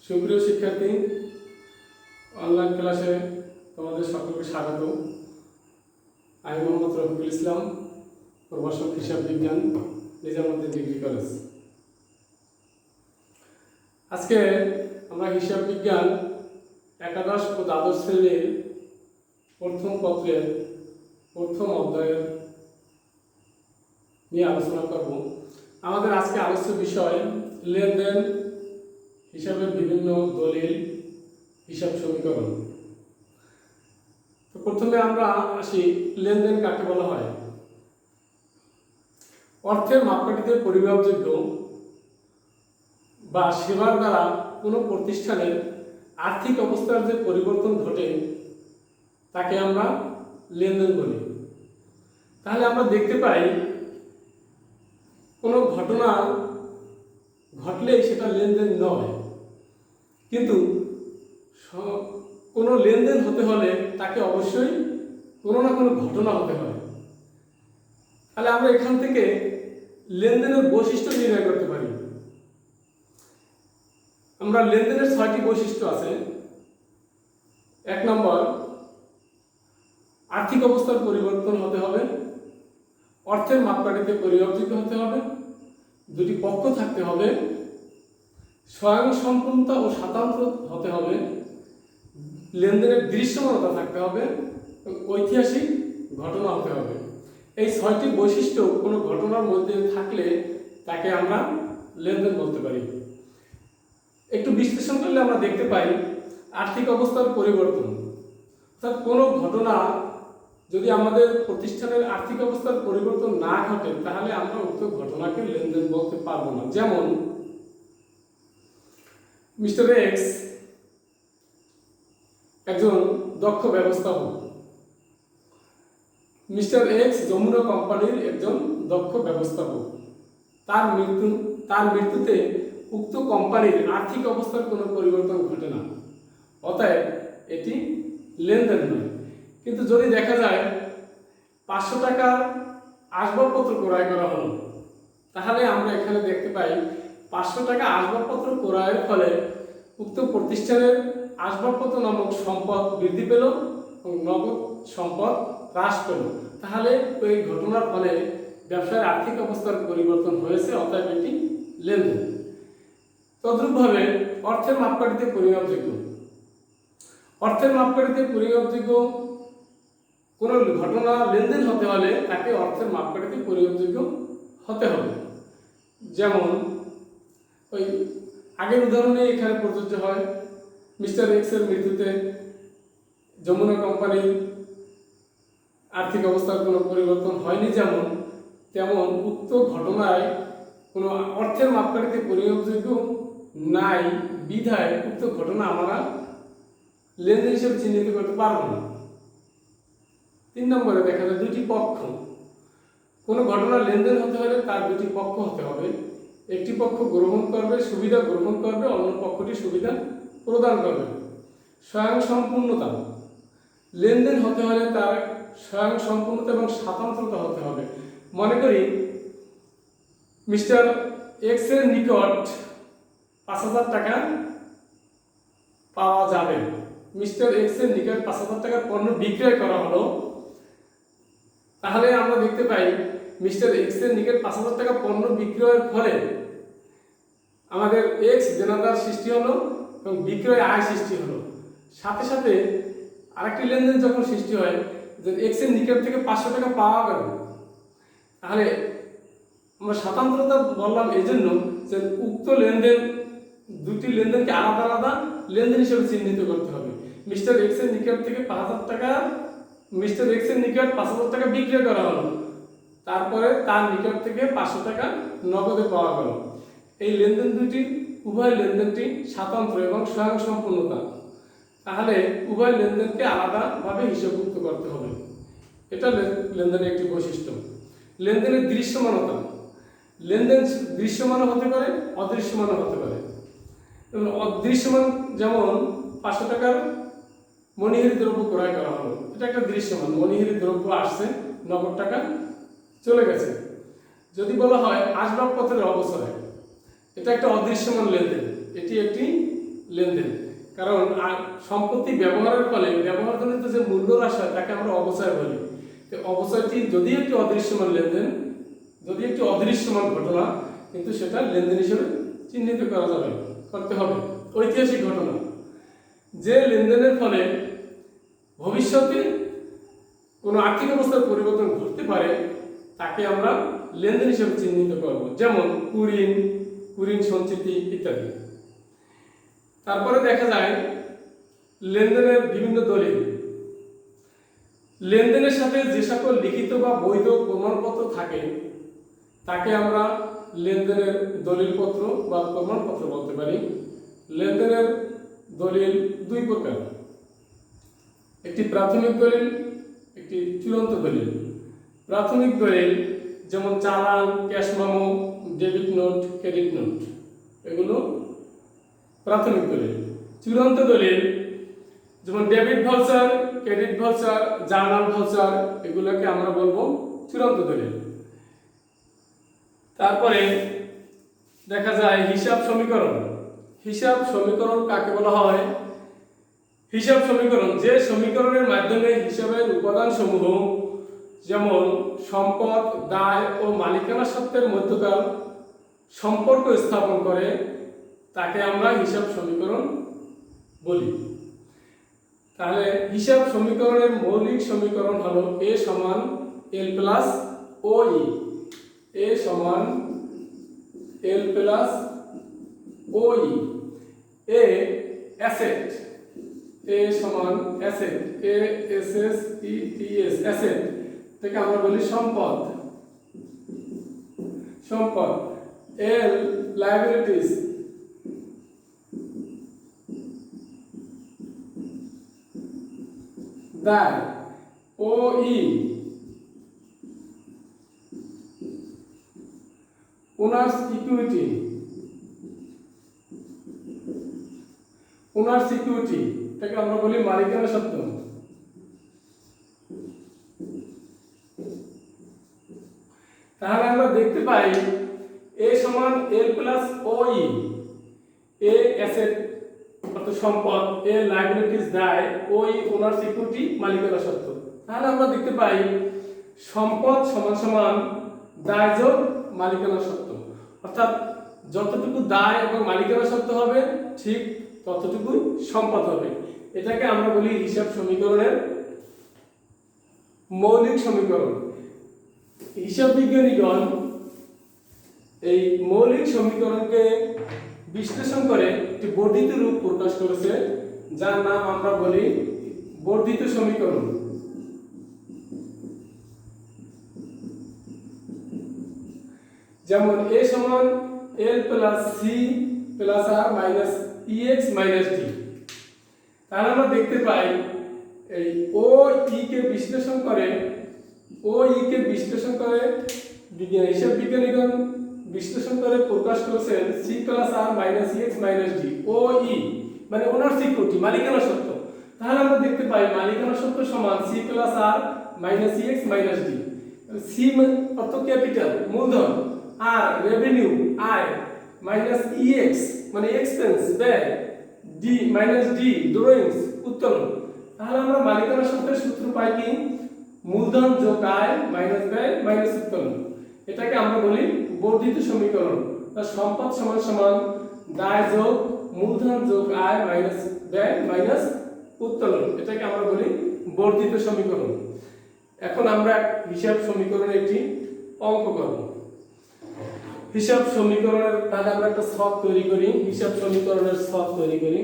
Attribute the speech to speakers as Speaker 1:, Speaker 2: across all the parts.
Speaker 1: সুপ্রিয় শিক্ষার্থী, অনলাইন ক্লাসে তোমাদের সকলকে স্বাগত। আমি মোহাম্মদ রফিকুল ইসলাম, প্রভাষক হিসাব বিজ্ঞান, নিজামুদ্দিন ডিগ্রি কলেজ। আজকে আমরা হিসাব বিজ্ঞান একাদশ ও দ্বাদশ শ্রেণীর প্রথম পত্রের প্রথম অধ্যায়ের নিয়ে আলোচনা করব। আমাদের আজকে আলোচ্য বিষয় লেনদেন, হিসাবের বিভিন্ন দলিল, হিসাব সমীকরণ। তো প্রথমে আমরা আসি, লেনদেন কাকে বলা হয়। অর্থের মাপকাঠিতে পরিমাপযোগ্য বা সেবার দ্বারা কোনো প্রতিষ্ঠানের আর্থিক অবস্থার যে পরিবর্তন ঘটে তাকে আমরা লেনদেন বলি। তাহলে আমরা দেখতে পাই কোনো ঘটনা ঘটলেই সেটা লেনদেন নয়, কিন্তু কোনো লেনদেন হতে হলে তাকে অবশ্যই কোনো না কোনো ঘটনা হতে হয়। তাহলে আমরা এখান থেকে লেনদেনের বৈশিষ্ট্য নির্ণয় করতে পারি। আমরা লেনদেনের ৬টি বৈশিষ্ট্য আছে। ১ নম্বর, আর্থিক অবস্থার পরিবর্তন হতে হবে, অর্থের মাপকাঠিতে পরিমাপযোগ্য হতে হবে, দুটি পক্ষ থাকতে হবে, স্বয়ংসম্পূর্ণতা ও স্বাতন্ত্র্য হতে হবে, লেনদেনের দৃশ্যমানতা থাকতে হবে, ঐতিহাসিক ঘটনা হতে হবে। এই ৬টি বৈশিষ্ট্য কোনো ঘটনার মধ্যে থাকলে তাকে আমরা লেনদেন বলতে পারি। একটু বিশ্লেষণ করলে আমরা দেখতে পাই আর্থিক অবস্থার পরিবর্তন, অর্থাৎ কোনো ঘটনা যদি আমাদের প্রতিষ্ঠানের আর্থিক অবস্থার পরিবর্তন না ঘটে তাহলে আমরা উক্ত ঘটনাকে লেনদেন বলতে পারবো না। যেমন মিস্টার এক্স একজন দক্ষ ব্যবস্থাপক। মিস্টার এক্স যমুনা কোম্পানির একজন দক্ষ ব্যবস্থাপক। তার মৃত্যুতে উক্ত কোম্পানির আর্থিক অবস্থার কোনো পরিবর্তন ঘটে না, অতএব এটি লেনদেন নয়। কিন্তু যদি দেখা যায় ৫০০ টাকার আসবাবপত্র ক্রয় করা হলো, তাহলে আমরা এখানে দেখতে পাই ৫০০ টাকা আসবাবপত্র ক্রয়ের ফলে উক্ত প্রতিষ্ঠানের আসবাবপত্র নামক সম্পদ বৃদ্ধি পেল এবং নগদ সম্পদ হ্রাস পেল। তাহলে এই ঘটনার ফলে ব্যবসার আর্থিক অবস্থার পরিবর্তন হয়েছে, অতএব এটি লেনদেন। তদ্রূপভাবে অর্থের মাপকাঠিতে পরিমাপযোগ্য। অর্থের মাপকাঠিতে পরিমাপযোগ্য কোনো ঘটনা লেনদেন হতে হলে তাকে অর্থের মাপকাঠিতে পরিমাপযোগ্য হতে হবে। যেমন ওই আগের উদাহরণে এখানে প্রযোজ্য হয়, মিস্টার এক্সের মৃত্যুতে যমুনা কোম্পানির আর্থিক অবস্থার কোনো পরিবর্তন হয়নি, যেমন তেমন উক্ত ঘটনায় কোনো অর্থের মাপকাঠিতে পরিমাপযোগ্য নাই বিধায় উক্ত ঘটনা আমরা লেনদেন হিসেবে চিহ্নিত করতে পারবো না। ৩ নম্বরে দেখা যায় দুটি পক্ষ। কোনো ঘটনা লেনদেন হতে হলে তার দুটি পক্ষ হতে হবে। একটি পক্ষ গ্রহণ করবে, সুবিধা গ্রহণ করবে, অন্য পক্ষটি সুবিধা প্রদান করবে। স্বয়ংসম্পূর্ণতা। লেনদেন হতে হলে তার স্বয়ংসম্পূর্ণতা এবং স্বাতন্ত্র্যতা হতে হবে। মনে করি মিস্টার এক্স এর নিকট ৫০০০ টাকা পাওয়া যাবে। মিস্টার এক্স এর নিকট ৫০০০ টাকার পণ্য বিক্রয় করা হলো, তাহলে আমরা দেখতে পাই মিস্টার এক্স এর নিকট ৫০০০ টাকা পণ্য বিক্রয়ের ফলে আমাদের এক্স দেনাদার সৃষ্টি হলো এবং বিক্রয় আয় সৃষ্টি হলো। সাথে সাথে আরেকটি লেনদেন যখন সৃষ্টি হয় যে এক্স এর নিকট থেকে ৫০০ টাকা পাওয়া গেল, তাহলে আমরা স্বাতন্ত্র্যতা বললাম এই জন্য যে উক্ত লেনদেন দুটি লেনদেনকে আলাদা আলাদা লেনদেন হিসেবে চিহ্নিত করতে হবে। মিস্টার এক্স এর নিকট থেকে ৫০০০ টাকা মিস্টার এক্স এর নিকট ৫০০০ টাকা বিক্রয় করা হলো, তারপরে তার নিকট থেকে ৫০০ টাকা নগদে পাওয়া গেল। এই লেনদেন দুটি উভয় লেনদেনটি স্বাতন্ত্র্য এবং স্বয়ংসম্পূর্ণতা, তাহলে উভয় লেনদেনকে আলাদাভাবে হিসাবভুক্ত করতে হবে। এটা লেনদেনের একটি বৈশিষ্ট্য। লেনদেনের দৃশ্যমানতা। লেনদেন দৃশ্যমান হতে পারে, অদৃশ্যমান হতে পারে। অদৃশ্যমান যেমন ৫০০ টাকার মণিহারি দ্রব্য ক্রয় করা হলো, এটা একটা দৃশ্যমান। মণিহারি দ্রব্য আসছে, নগদ টাকা চলে গেছে। যদি বলা হয় আসবাবপত্রের অবচয়, এটা একটা অদৃশ্যমান লেনদেন, এটি একটি লেনদেন। কারণ সম্পত্তি ব্যবহারের ফলে ব্যবহারজনিত যে মূল্য হ্রাস হয় তাকে আমরা অবচয় বলি। তো অবচয়টি যদি একটি অদৃশ্যমান লেনদেন, যদি একটি অদৃশ্যমান ঘটনা, কিন্তু সেটা লেনদেন হিসেবে চিহ্নিত করা যাবে, করতে হবে। ঐতিহাসিক ঘটনা, যে লেনদেনের ফলে ভবিষ্যতে কোনো আর্থিক অবস্থার পরিবর্তন ঘটতে পারে তাকে আমরা লেনদেন হিসেবে চিহ্নিত করব, যেমন কুঋণ সঞ্চিতি ইত্যাদি। তারপরে দেখা যায় লেনদেনের বিভিন্ন দলিল। লেনদেনের সাথে যে সকল লিখিত বা বৈধ প্রমাণপত্র থাকে তাকে আমরা লেনদেনের দলিলপত্র বা প্রমাণপত্র বলতে পারি। লেনদেনের দলিল দুই প্রকার, একটি প্রাথমিক দলিল, একটি চূড়ান্ত দলিল। প্রাথমিক দলিল যেমন চালান, cash memo, debit note, credit note, এগুলো প্রাথমিক দলিল। চূড়ান্ত দলিল যেমন debit voucher, credit voucher, journal voucher, এগুলোকে আমরা বলবো চূড়ান্ত দলিল। তারপরে দেখা যায় হিসাব সমীকরণ। হিসাব সমীকরণ কাকে বলা হয়? হিসাব সমীকরণ যে সমীকরণের মাধ্যমে হিসাবের উপাদান সমূহ যেমন সম্পদ, দায় ও মালিকানা সত্ত্বের মধ্যকার সম্পর্ক স্থাপন করে তাকে আমরা হিসাব সমীকরণ বলি। তাহলে হিসাব সমীকরণের মৌলিক সমীকরণ হলো A সমান L প্লাস OE। A সমান L plus OE। A asset, A সমান অ্যাসেট, ASSETS অ্যাসেট, এটাকে আমরা বলি সম্পদ। L লায়াবিলিটিস, দায়। OE ওনার্স ইকুইটি, এটাকে আমরা বলি মালিকানা সত্ত্ব। তাহলে আমরা দেখতে পাই A সমান L plus OE। A asset অর্থাৎ সম্পদ, A লায়াবিলিটিস দায়, OE ওনার্স ইকুইটি মালিকানা সত্ত্ব। তাহলে আমরা দেখতে পাই সম্পদ সমান সমান দায় যোগ মালিকানা সত্ত্ব, অর্থাৎ যতটুকু দায় এবং মালিকানা সত্ত্ব হবে ঠিক ততটুকুই সম্পদ হবে। এটাকে আমরা বলি হিসাব সমীকরণের মৌলিক সমীকরণ। হিসাব বিজ্ঞানীগণ এই মৌলিক সমীকরণকে বিশ্লেষণ করে একটি বর্ধিত রূপ প্রকাশ করেছে, যার নাম আমরা বলি বর্ধিত সমীকরণ। যেমন A সমান L plus C plus R minus EX minus D। তাহলে আমরা দেখতে পাই এই OE কে বিশ্লেষণ করে হিসাব বিজ্ঞানীগণ বিশ্লেষণ করে প্রকাশ করেছেন C plus R minus EX minus D। OE মানে ওনার সিকিউরিটি, মালিকানা সত্ত্ব। তাহলে আমরা দেখতে পাই মালিকানা সত্ত্ব সমান C plus R minus EX minus D। C অর্থ ক্যাপিটাল, মূলধন, আর রেভিনিউ, আয়, মাইনাস EX মানে এক্সপেন্স, ব্যয়, D মাইনাস D ড্রয়িংস, উত্তোলন। তাহলে আমরা মালিকানা সত্ত্বের সূত্র পাই কি? মূলধন যোগ আয় মাইনাস ব্যয় মাইনাস উত্তোলন। এটাকে আমরা বলি বর্ধিত সমীকরণ। সম্পদ সমান সমান দায় যোগ মূলধন যোগ আয় মাইনাস ব্যয় মাইনাস উত্তোলন, এটাকে আমরা বলি বর্ধিত সমীকরণ। এখন আমরা হিসাব সমীকরণের একটি অঙ্ক করব। হিসাব সমীকরণের তাহলে আমরা একটা ছক তৈরি করি, হিসাব সমীকরণের ছক তৈরি করি।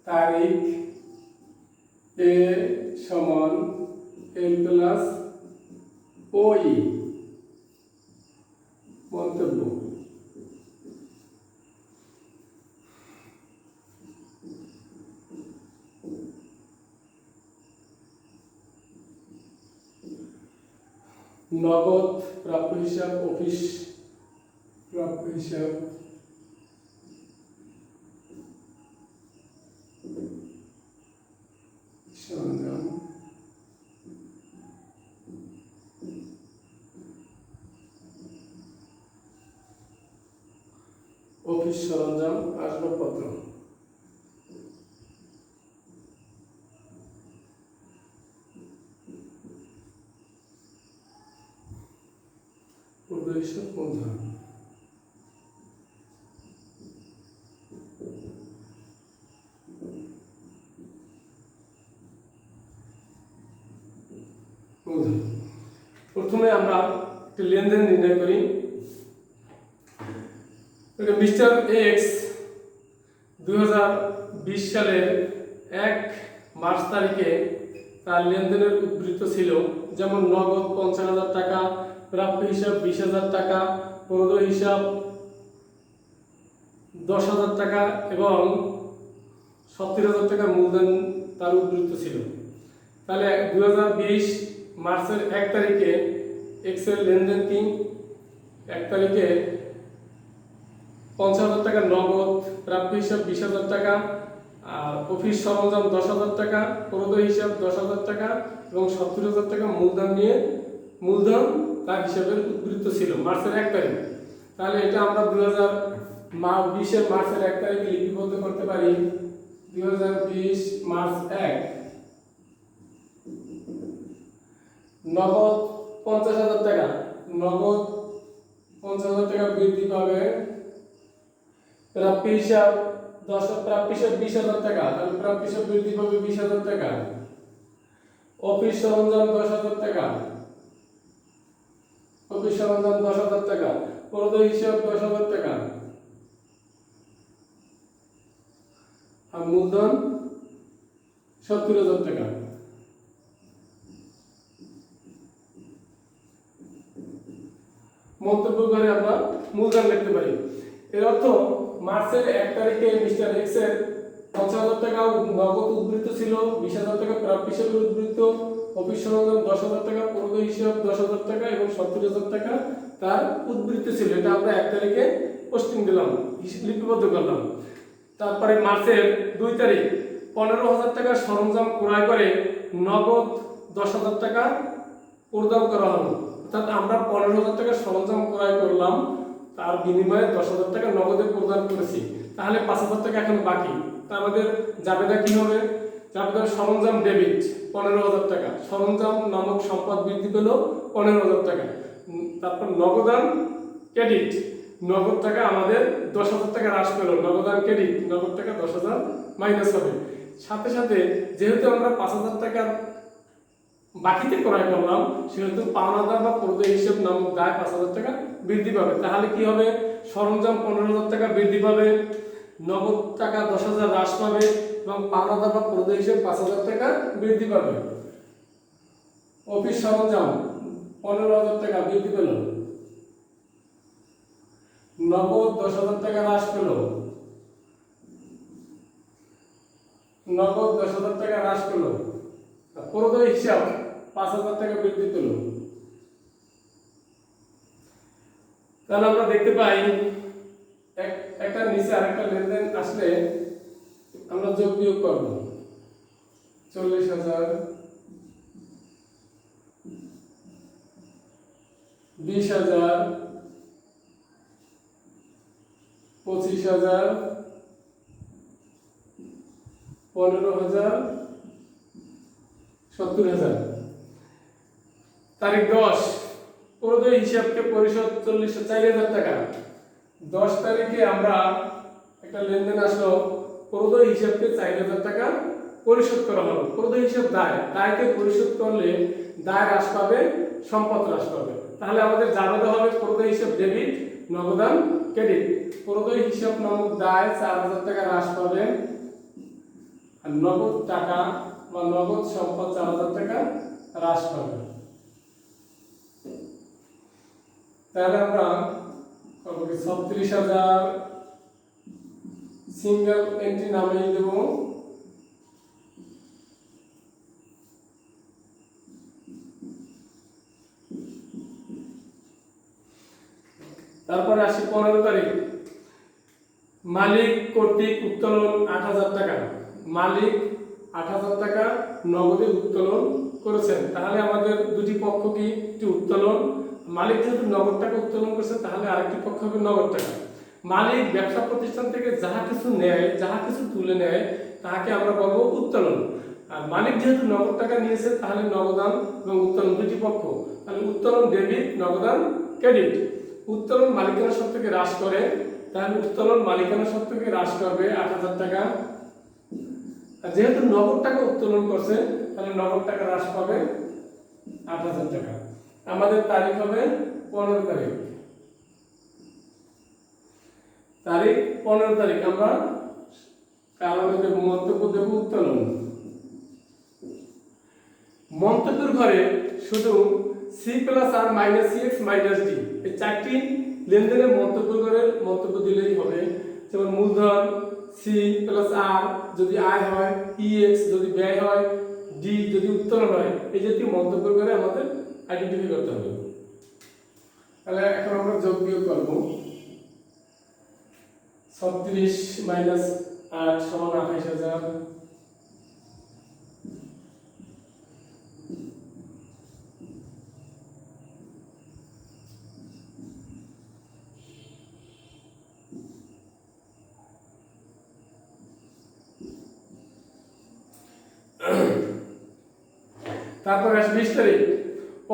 Speaker 1: তারিখ এ সমান এল প্লাস ওই। মন্তব্য নগদ প্রাপ্য হিসাব অফিস প্রাপ্য হিসাব সরঞ্জাম অফিস সরঞ্জাম আসবাবপত্র। হিসাব মূলধন প্রথমে আমরা একটি লেনদেন নির্ণয় করি। মিস্টার এক্স 2020 সালের 1 মার্চ তারিখে তার লেনদেনের উদ্ধৃত ছিল, যেমন নগদ 50,000 টাকা, প্রাপ্য হিসাব 20,000 টাকা, প্রদত্ত হিসাব 10,000 টাকা এবং 70,000 টাকা মূলধন তার উদ্ধৃত ছিল। তাহলে 2020 মার্চের 1 তারিখে এক্স এর লেনদেন কি? 1 তারিখে 50,000 টাকা নগদ, প্রাপ্য হিসাব 20,000 টাকা, আর অফিস সরঞ্জাম 10,000 টাকা, প্রদত্ত হিসাব 10,000 টাকা এবং 70,000 টাকা মূলধন তার হিসাবের উদ্ধৃত ছিল মার্চের 1 তারিখ। তাহলে এটা আমরা 2020 মার্চের 1 তারিখে লিপিবদ্ধ করতে পারি। 2020 মার্চ 1 নগদ 50,000 টাকা, নগদ 50,000 টাকা বৃদ্ধি পাবে, প্রাপ্য হিসাব 20,000 টাকা, তাহলে প্রাপ্য হিসাব বৃদ্ধি পাবে 20,000 টাকা, অফিস সরঞ্জাম 10,000 টাকা, অফিস সরঞ্জাম 10,000 টাকা, প্রদত্ত হিসাব 10,000 টাকা আর মূলধন 70,000 টাকা। মন্তব্য করে আমরা মূলধন লিখতে পারি। এর অর্থ মার্চের 1 তারিখে মিস্টার এক্স এর 50,000 টাকা নগদ উদ্ধৃত ছিল, 20,000 টাকা প্রাপ্য হিসাবে উদ্ধৃত, অফিস সরঞ্জাম 10,000 টাকা, প্রদত্ত হিসাব 10,000 টাকা এবং 70,000 টাকা তার উদ্ধৃত ছিল। এটা আমরা 1 তারিখে পোস্টিং দিলাম, লিপিবদ্ধ করলাম। তারপরে মার্চের 2 তারিখ 15,000 টাকা সরঞ্জাম ক্রয় করে নগদ 10,000 টাকা প্রদান করা হলো। অর্থাৎ আমরা 15,000 টাকা সরঞ্জাম ক্রয় করলাম, তার বিনিময়ে 10,000 টাকা নগদে প্রদান করেছি। তাহলে 5,000 টাকা এখন বাকি। তা আমাদের জাবেদা কি হবে? জাবেদা সরঞ্জাম ডেবিট 15,000 টাকা, সরঞ্জাম নামক সম্পদ বৃদ্ধি পেল 15,000 টাকা। তারপর নগদান ক্রেডিট, নগদ টাকা আমাদের 10,000 টাকা হ্রাস পেল, নগদান ক্রেডিট, নগদ টাকা 10,000 মাইনাস হবে। সাথে সাথে যেহেতু আমরা 5,000 টাকার বাকিতে ক্রয় করলাম, সেহেতু পাওনাদার বা প্রদত্ত হিসাব নামক দায় 5,000 টাকা বৃদ্ধি পাবে। তাহলে কি হবে? সরঞ্জাম 15,000 টাকা বৃদ্ধি পাবে, নগদ টাকা 10,000 হ্রাস পাবে এবং পাওনাদার বা প্রদত্ত হিসাব 5,000 টাকা বৃদ্ধি পাবে। অফিস সরঞ্জাম 15,000 টাকা বৃদ্ধি পেল, নগদ 10,000 টাকা হ্রাস পেল, নগদ 10,000 টাকা হ্রাস পেল, প্রদত্ত হিসাব 5,000 টাকা বৃদ্ধি পেল। তাহলে আমরা দেখতে পাই একটা নিচে আরেকটা লেনদেন আসলে আমরা যোগ বিয়োগ করব। 40,000, 20,000, 25,000, 15,000, 70,000। তারিখ 10 প্রদত্ত হিসাবকে পরিশোধ 4,000 টাকা। 10 তারিখে আমরা একটা লেনদেন আসলো, প্রদত্ত হিসাবকে 4,000 টাকা পরিশোধ করা হলো। প্রদত্ত হিসাব দায়কে পরিশোধ করলে দায় হ্রাস পাবে, সম্পদ হ্রাস পাবে। তাহলে আমাদের জাবেদা হবে প্রদত্ত হিসাব ডেবিট, নগদান ক্রেডিট। প্রদত্ত হিসাব নামক দায় 4,000 টাকা হ্রাস পাবে, নগদ টাকা বা নগদ সম্পদ 4,000 টাকা হ্রাস পাবে। তাহলে আমরা 36,000 সিঙ্গেল এন্ট্রি নামিয়ে দেব। তারপরে আসি 15 তারিখ, মালিক কর্তৃক উত্তোলন 8,000 টাকা। মালিক 8,000 টাকা নগদে উত্তোলন করেছেন। তাহলে আমাদের দুটি পক্ষ কি উত্তোলন, মালিক যেহেতু নগদ টাকা উত্তোলন করছে তাহলে আরেকটি পক্ষ হবে নগদ টাকা। মালিক ব্যবসা প্রতিষ্ঠান থেকে যাহা কিছু নেয়, যাহা কিছু তুলে নেয় তাহাকে আমরা বলবো উত্তোলন। আর মালিক যেহেতু নগদ টাকা নিয়েছে তাহলে নগদান এবং উত্তোলন দুটি পক্ষ, তাহলে উত্তোলন ডেবিট, নগদান ক্রেডিট। উত্তোলন মালিকানা সত্ত্বকে হ্রাস করে, তাহলে উত্তোলন মালিকানা সত্ত্বকে হ্রাস করবে 8,000 টাকা। আর যেহেতু নগদ টাকা উত্তোলন করছে তাহলে নগদ টাকা হ্রাস পাবে 8,000 টাকা। আমাদের তারিখ হবে 15 তারিখ। তারিখ 15 তারিখ আমরা কারণে দেব, মন্তব্য দেব উত্তোলন। মন্তব্যের ঘরে শুধু C+R-CX-D এই চারটি লেনদেনের মন্তব্য দিলেই হবে। যেমন মূলধন C+R যদি আয় হয়, EX যদি ব্যয় হয়, D যদি উত্তোলন হয়, এই জাতীয় মন্তব্য করে আমাদের আইডেন্টিফাই করতে হবে। তাহলে এখন আমরা যোগ বিয়োগ করব। 36 - 8 = 28,000। তারপর 20 তারিখ,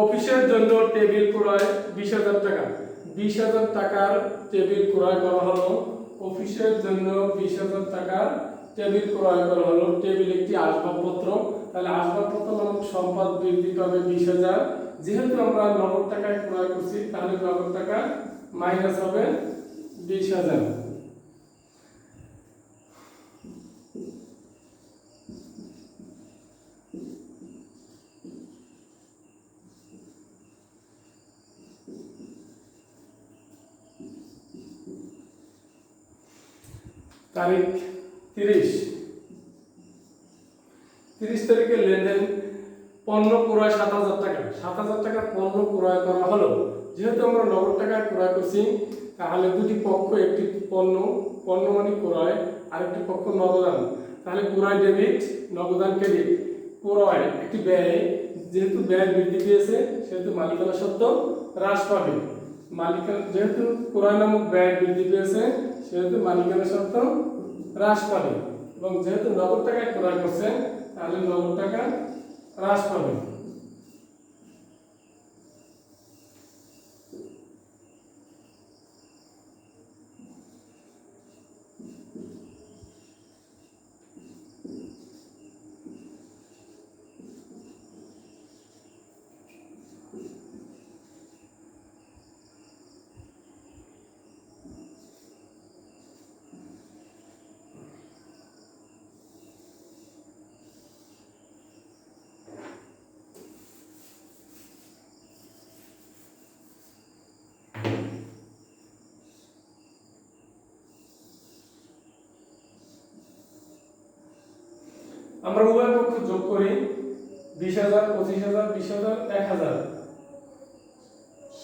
Speaker 1: অফিসের জন্য টেবিল ক্রয় 20,000 টাকা। 20,000 টাকার টেবিল ক্রয় করা হলো। অফিসের জন্য 20,000 টাকার টেবিল ক্রয় করা হলো। টেবিল একটি আসবাবপত্র, তাহলে আসবাবপত্র নামক সম্পদ বৃদ্ধি পাবে 20,000। যেহেতু আমরা নগদ টাকায় ক্রয় করছি তাহলে নগদ টাকা মাইনাস হবে 20,000। তারিখ 30 তারিখে লেনদেন, পণ্য ক্রয় 7,000 টাকা। 7,000 টাকার পণ্য ক্রয় করা হলো। যেহেতু আমরা নগদ টাকায় ক্রয় করছি তাহলে দুটি পক্ষ, একটি পণ্য মানে ক্রয়, আরেকটি পক্ষ নগদান। তাহলে ক্রয় ডেবিট, নগদান ক্রেডিট। ক্রয় একটি ব্যয়, যেহেতু ব্যয় বৃদ্ধি পেয়েছে সেহেতু মালিকানা সত্ত্ব হ্রাস পাবে। যেহেতু ক্রয় নামক ব্যয় বৃদ্ধি পেয়েছে সেহেতু মালিকানা সত্ত্ব হ্রাস পাবে, এবং যেহেতু নগদ টাকায় ক্রয় করছে তাহলে নগদ টাকা হ্রাস পাবে। আমরা উভয় পক্ষ যোগ করি। 20,000, 25,000, 20,000, 1,000,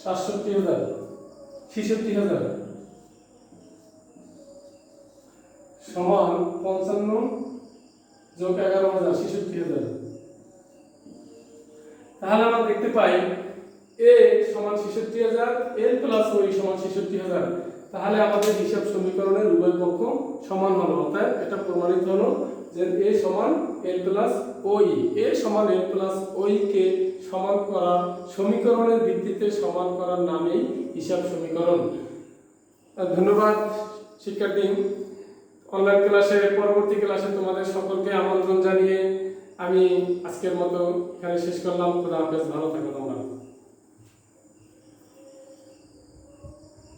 Speaker 1: 67,000, 66,000 সমান 55 যোগ 11,000, 66,000। তাহলে আমরা দেখতে পাই A সমান 66,000, L প্লাস OE সমান 66,000। তাহলে আমাদের হিসাব সমীকরণের উভয় পক্ষ সমান হলো। অর্থাৎ এটা প্রমাণিত হলো যে A সমান L প্লাস OE। A সমান L প্লাস OE কে সমান করা, সমীকরণের ভিত্তিতে সমান করার নামেই হিসাব সমীকরণ। ধন্যবাদ শিক্ষার্থী। অনলাইন ক্লাসের পরবর্তী ক্লাসে তোমাদের সকলকে আমন্ত্রণ জানিয়ে আমি আজকের মতো এখানে শেষ করলাম। খোদা হাফেজ, ভালো থাকো তোমরা।